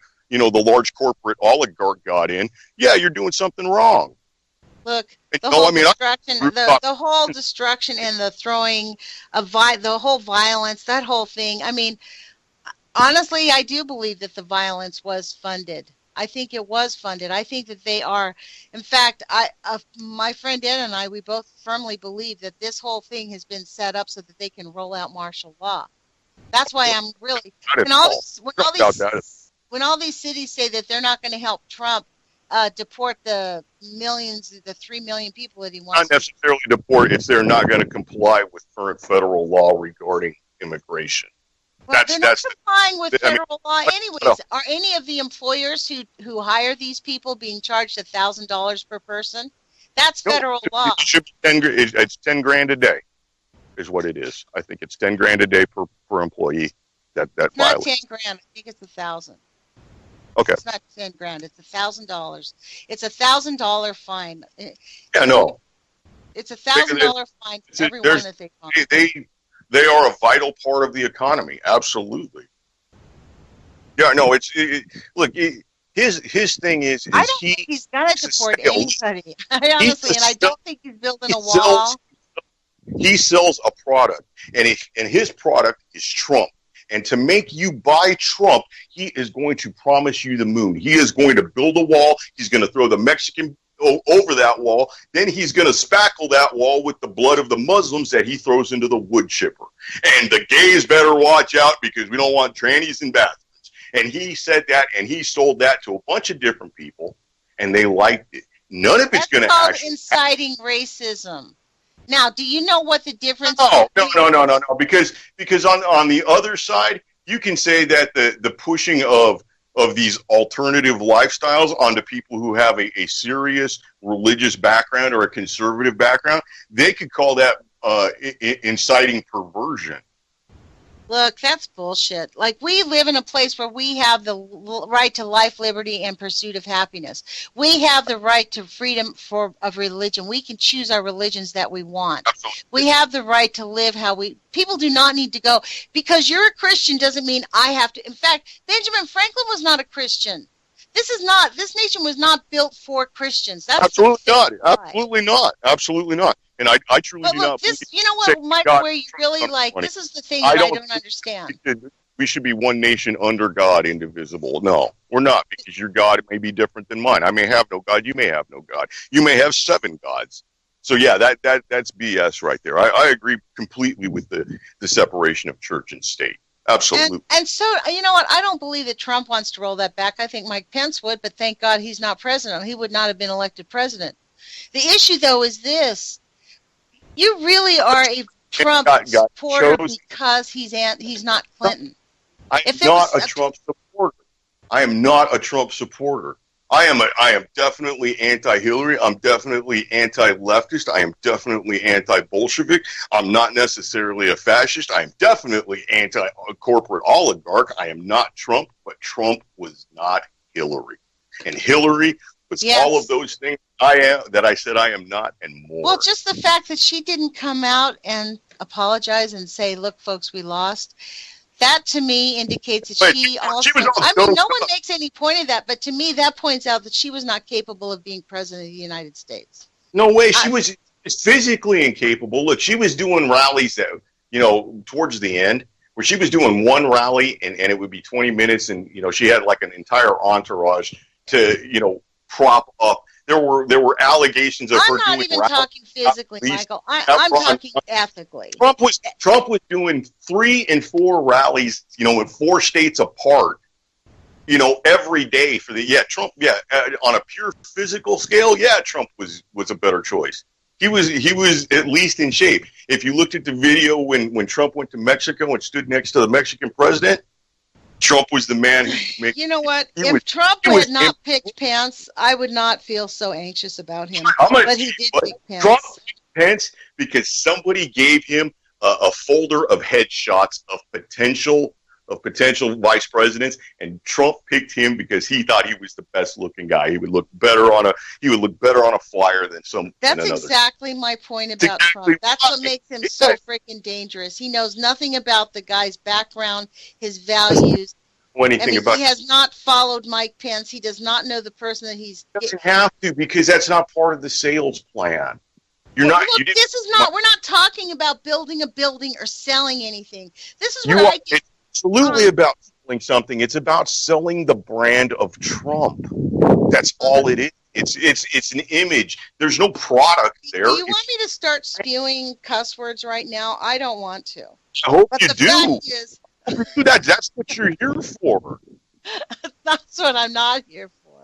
corporate oligarch got in, you're doing something wrong. Look, the whole destruction and the throwing of the whole violence, that whole thing. I mean, honestly, I do believe that the violence was funded. I think it was funded. I think that they are. In fact, my friend Ed and I, we both firmly believe that this whole thing has been set up so that they can roll out martial law. That's why I'm really when all these cities say that they're not going to help Trump deport the millions, the 3 million people that he Not wants. necessarily deport. It's they're not going to comply with current federal law regarding immigration. Well, they're not complying with I mean, federal law anyways. Are any of the employers who hire these people being charged $1,000 per person? That's federal law. It should be it's 10 grand a day, is what it is. I think it's 10 grand a day per employee. That It's violates. not 10 grand. I think it's 1,000. Okay. It's not 10 grand. It's $1,000. It's $1,000 fine. Yeah, no. It's $1,000 fine to everyone that they find. They are a vital part of the economy. Absolutely. Yeah, no. Look. His thing is I don't think he's gonna deport anybody. Honestly, and I don't think he's building a wall. He sells a product, and his product is Trump. And to make you buy Trump, he is going to promise you the moon. He is going to build a wall. He's going to throw the Mexican over that wall. Then he's going to spackle that wall with the blood of the Muslims that he throws into the wood chipper. And the gays better watch out because we don't want trannies in bathrooms. And he said that, and he sold that to a bunch of different people, and they liked it. None of it's going to actually inciting racism. Now, do you know what the difference? No. Because on the other side, you can say that the pushing of these alternative lifestyles onto people who have a serious religious background or a conservative background, they could call that inciting perversion. Look, that's bullshit. Like, we live in a place where we have the right to life, liberty, and pursuit of happiness. We have the right to freedom of religion. We can choose our religions that we want. Absolutely. We have the right to live how we... People do not need to go. Because you're a Christian doesn't mean I have to... In fact, Benjamin Franklin was not a Christian. This nation was not built for Christians. That's Absolutely not. Absolutely not. Absolutely not. And I truly do not. This, you know what, Michael, where you really like, this is the thing that I don't understand. We should be one nation under God, indivisible. No, we're not, because your God may be different than mine. I may have no God. You may have no God. You may have 7 gods. So yeah, that's BS right there. I agree completely with the separation of church and state. Absolutely. And so, you know what, I don't believe that Trump wants to roll that back. I think Mike Pence would, but thank God he's not president. He would not have been elected president. The issue, though, is this. You really are a Trump supporter because he's not Clinton. I am not a Trump supporter. I am not a Trump supporter. I am definitely anti-Hillary. I'm definitely anti-leftist. I am definitely anti-Bolshevik. I'm not necessarily a fascist. I am definitely anti-corporate oligarch. I am not Trump, but Trump was not Hillary. And Hillary was all of those things that I said I am not, and more. Well, just the fact that she didn't come out and apologize and say, look, folks, we lost, that to me indicates that she also... I mean, no one makes any point of that, but to me that points out that she was not capable of being president of the United States. No way. She was physically incapable. Look, she was doing rallies that, towards the end, where she was doing one rally and it would be 20 minutes, and, she had like an entire entourage to, prop up. There were allegations of her doing. I'm not even talking physically, Michael. I'm talking ethically. Trump was doing 3 and 4 rallies, in 4 states apart, every day for Trump. On a pure physical scale, Trump was a better choice. He was at least in shape. If you looked at the video when Trump went to Mexico and stood next to the Mexican president, Trump was the man who made... You know what? If Trump had not picked Pence, I would not feel so anxious about him. But he did pick Pence. Trump picked Pence because somebody gave him a folder of headshots of potential vice presidents, and Trump picked him because he thought he was the best looking guy. He would look better on a flyer than some. That's exactly my point about Trump. That's what makes him so freaking dangerous. He knows nothing about the guy's background, his values. He has not followed Mike Pence. He does not know the person that he's... He doesn't have to, because that's not part of the sales plan. We're not talking about building a building or selling anything. This is what I get. It's absolutely about selling something. It's about selling the brand of Trump. That's all it is. It's an image. There's no product there. Do you want me to start spewing cuss words right now? I don't want to. I hope you do. That's what you're here for. That's what I'm not here for.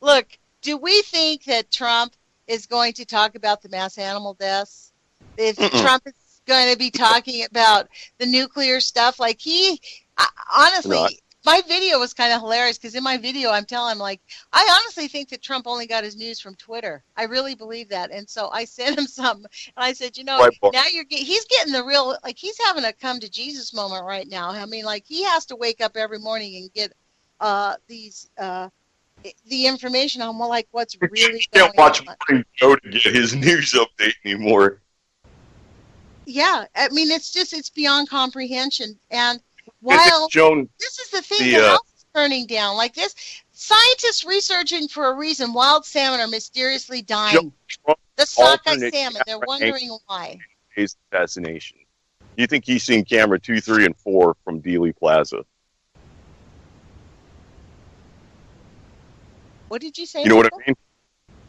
Look, do we think that Trump is going to talk about the mass animal deaths? If Trump is going to be talking about the nuclear stuff, like honestly, my video was kind of hilarious because in my video I'm telling him, like, I honestly think that Trump only got his news from Twitter. I really believe that. And so I sent him something and I said, now he's getting the real, like, he's having a come to Jesus moment right now. I mean, like, he has to wake up every morning and get the information on, well, like, what's really going on. Watch Morning Joe to get his news update anymore. Yeah, I mean, it's beyond comprehension. And while this is the thing, the house is burning down. Like this, scientists researching for a reason, wild salmon are mysteriously dying. The sockeye salmon, they're wondering why. His assassination. Do you think he's seen camera 2, 3, and 4 from Dealey Plaza? What did you say? You know what I mean?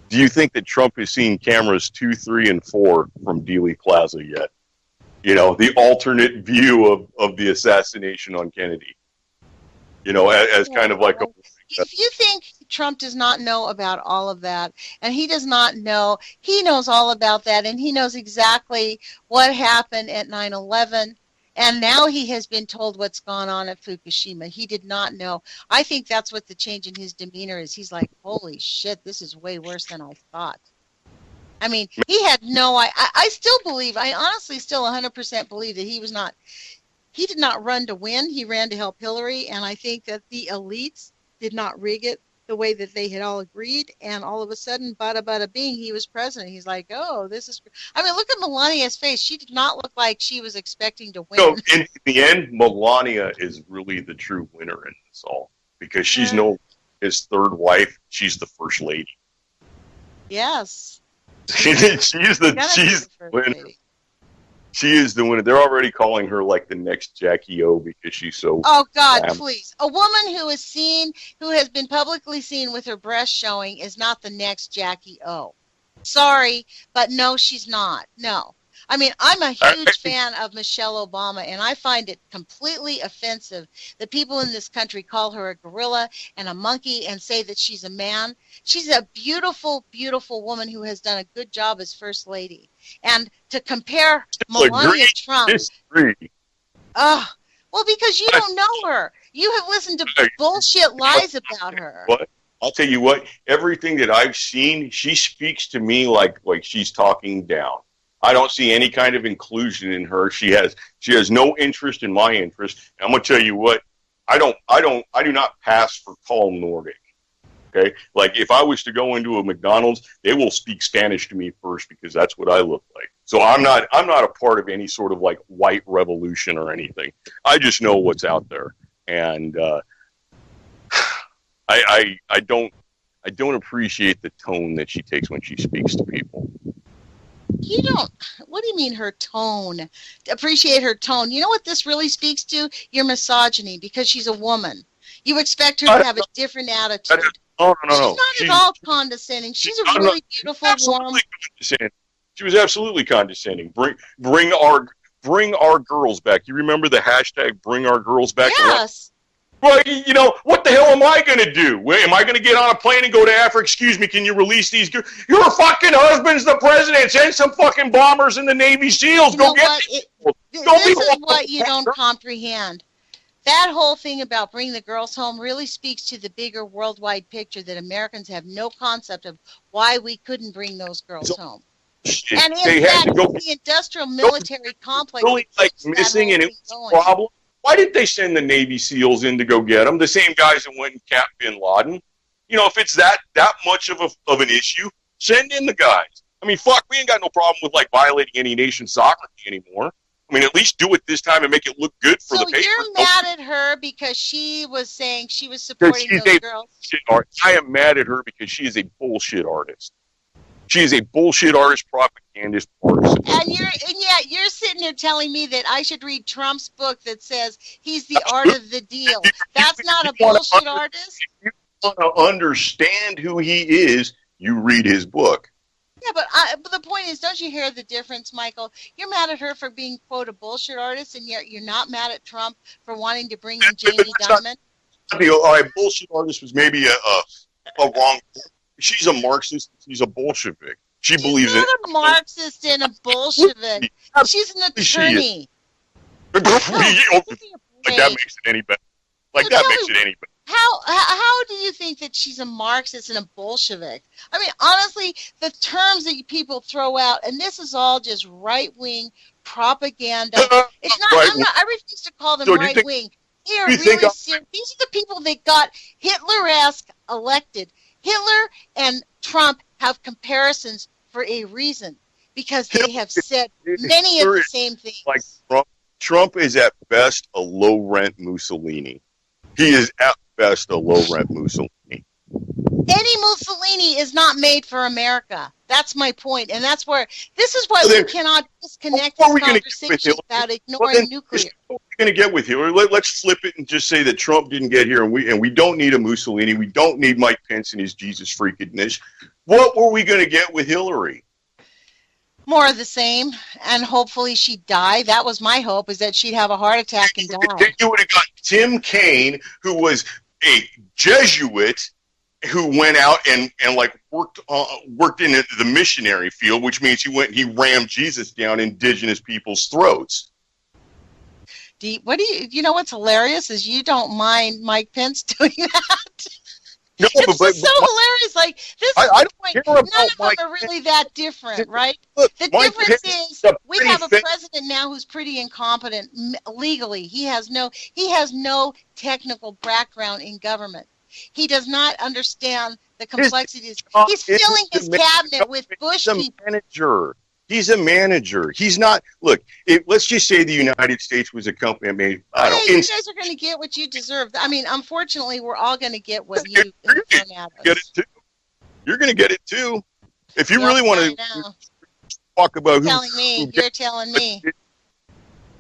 Do you think that Trump has seen cameras 2, 3, and 4 from Dealey Plaza yet? You know, the alternate view of the assassination on Kennedy. You know, as kind of like a... If you think Trump does not know about all of that, and he does not know, he knows all about that, and he knows exactly what happened at 9/11, and now he has been told what's gone on at Fukushima. He did not know. I think that's what the change in his demeanor is. He's like, holy shit, this is way worse than I thought. I mean, he had no... I still believe, I honestly still 100% believe that he did not run to win. He ran to help Hillary, and I think that the elites did not rig it the way that they had all agreed, and all of a sudden, bada bing, he was president. He's like, oh, this is... I mean, look at Melania's face. She did not look like she was expecting to win. So, in the end, Melania is really the true winner in this all, because she's his third wife. She's the first lady. Yes. she's the winner. She is the winner. They're already calling her like the next Jackie O because she's so... Oh, God, please. A woman who has been publicly seen with her breast showing is not the next Jackie O. Sorry, but no, she's not. No. I mean, I'm a huge fan of Michelle Obama, and I find it completely offensive that people in this country call her a gorilla and a monkey and say that she's a man. She's a beautiful, beautiful woman who has done a good job as First Lady. And to compare Melania Trump... well, because you don't know her. You have listened to bullshit lies about her. What? I'll tell you what, everything that I've seen, she speaks to me like she's talking down. I don't see any kind of inclusion in her. She has no interest in my interest. And I'm gonna tell you what, I do not pass for tall Nordic. Okay? Like if I was to go into a McDonald's, they will speak Spanish to me first because that's what I look like. So I'm not a part of any sort of like white revolution or anything. I just know what's out there. And I don't appreciate the tone that she takes when she speaks to people. You don't... What do you mean her tone? Appreciate her tone. You know what this really speaks to? Your misogyny, because she's a woman. You expect her to have a different attitude. No. She's not at all condescending. She's a really beautiful, warm... She was absolutely condescending. Bring our girls back. You remember the hashtag Bring Our Girls Back? Yes. Well, you know, what the hell am I going to do? Am I going to get on a plane and go to Africa? Excuse me, can you release these girls? Your fucking husband's the president. Send some fucking bombers in the Navy SEALs. Go get these people. This is what you don't comprehend. That whole thing about bringing the girls home really speaks to the bigger worldwide picture that Americans have no concept of why we couldn't bring those girls home. And in fact, the industrial military complex really like missing, and it was a problem. Why didn't they send the Navy SEALs in to go get them? The same guys that went and capped bin Laden. You know, if it's that much of an issue, send in the guys. I mean, fuck, we ain't got no problem with like violating any nation's sovereignty anymore. I mean, at least do it this time and make it look good for the paper. So you're mad at her because she was saying she was supporting those girls? I am mad at her because she is a bullshit artist. She is a bullshit artist, propagandist artist. And yet you're sitting there telling me that I should read Trump's book that says he's the art of the deal. That's not a bullshit artist? If you want to understand who he is, you read his book. Yeah, but the point is, don't you hear the difference, Michael? You're mad at her for being, quote, a bullshit artist, and yet you're not mad at Trump for wanting to bring in Jamie Dimon? The bullshit artist was maybe a wrong. She's a Marxist. She's a Bolshevik. She She's believes not in. a Marxist and a Bolshevik. She's an attorney. Like that makes it any better. Like that makes it any better. How do you think that she's a Marxist and a Bolshevik? I mean, honestly, the terms that people throw out, and this is all just right-wing propaganda. It's not. I refuse to call them right-wing. They are really serious. These are the people that got Hitler-esque elected. Hitler and Trump have comparisons for a reason, because they have said many of the same things. Like Trump is at best a low-rent Mussolini. He is at best a low-rent Mussolini. Any Mussolini is not made for America. That's my point, and that's where this is why we cannot disconnect this conversation without ignoring nuclear. What are we going to get with Hillary? Let's flip it and just say that Trump didn't get here, and we don't need a Mussolini. We don't need Mike Pence and his Jesus freakedness. What were we going to get with Hillary? More of the same, and hopefully she'd die. That was my hope, is that she'd have a heart attack and die. Then you would have got Tim Kaine, who was a Jesuit, who went out and like worked in the missionary field, which means he rammed Jesus down indigenous people's throats. You know what's hilarious is you don't mind Mike Pence doing that. No, it's so hilarious. Like, this is the point. None of them are really that different, right? Look, the difference is we have a president now who's pretty incompetent legally. He has no technical background in government. He does not understand the complexities. He's filling his cabinet with Bush people. He's a manager. He's not. Look, let's just say the United States was a company that made. You guys are going to get what you deserve. I mean, unfortunately, we're all going to get what you get at us. Get it too. You're going to get it too. If you really want to talk about you're telling me.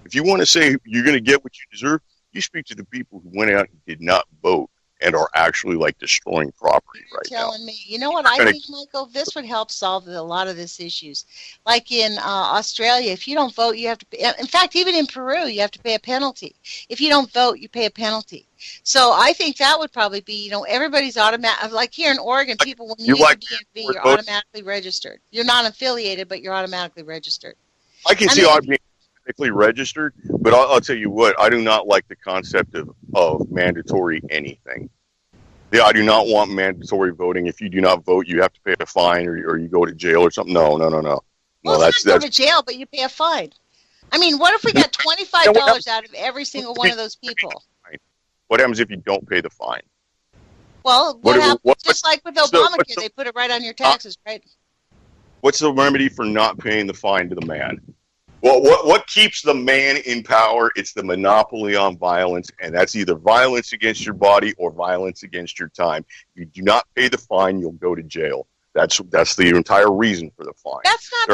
If you want to say you're going to get what you deserve, you speak to the people who went out and did not vote and are actually like destroying property right now. Telling me. You know what I think, Michael? This would help solve a lot of these issues. Like in Australia, if you don't vote, you have to pay. In fact, even in Peru, you have to pay a penalty. If you don't vote, you pay a penalty. So I think that would probably be, everybody's automatic. Like here in Oregon, people, when you use the DMV, you're automatically registered. You're not affiliated, but you're automatically registered. I can see being automatically registered, but I'll tell you what, I do not like the concept of mandatory anything. I do not want mandatory voting. If you do not vote, you have to pay a fine or you go to jail or something. No. Well, that's not go to jail, but you pay a fine. I mean, what if we got $25 out of every single one of those people? What happens if you don't pay the fine? Well, just like with Obamacare, they put it right on your taxes, right? What's the remedy for not paying the fine to the man? Well, what keeps the man in power? It's the monopoly on violence, and that's either violence against your body or violence against your time. If you do not pay the fine, you'll go to jail. That's the entire reason for the fine. That's not.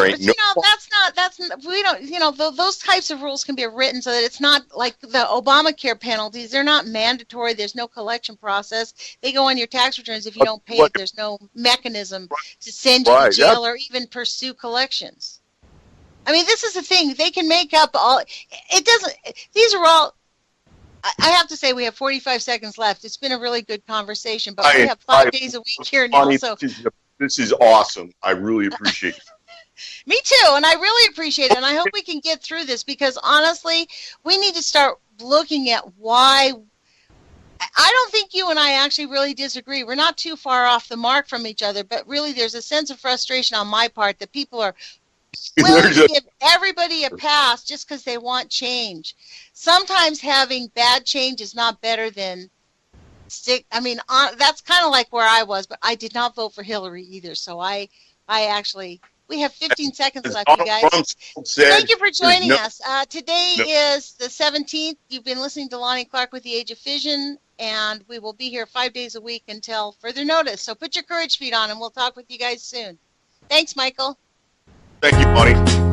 We don't. Those types of rules can be written so that it's not like the Obamacare penalties. They're not mandatory. There's no collection process. They go on your tax returns. If you don't pay it, there's no mechanism to send you to jail or even pursue collections. I mean, this is the thing. They can make up all. It doesn't. These are all. I have to say, we have 45 seconds left. It's been a really good conversation, but we have 5 days a week here now. So this is awesome. I really appreciate it. Me too, and I really appreciate it. And I hope we can get through this because honestly, we need to start looking at why. I don't think you and I actually really disagree. We're not too far off the mark from each other, but really, there's a sense of frustration on my part that people are willing to give everybody a pass just because they want change. Sometimes having bad change is not better than that's kind of like where I was, but I did not vote for Hillary either. So I actually, we have 15 seconds left, you guys. Thank you for joining us. Today is the 17th. You've been listening to Lonnie Clark with the Age of Fission, and we will be here 5 days a week until further notice. So put your courage feet on, and we'll talk with you guys soon. Thanks, Michael. Thank you, Bonnie.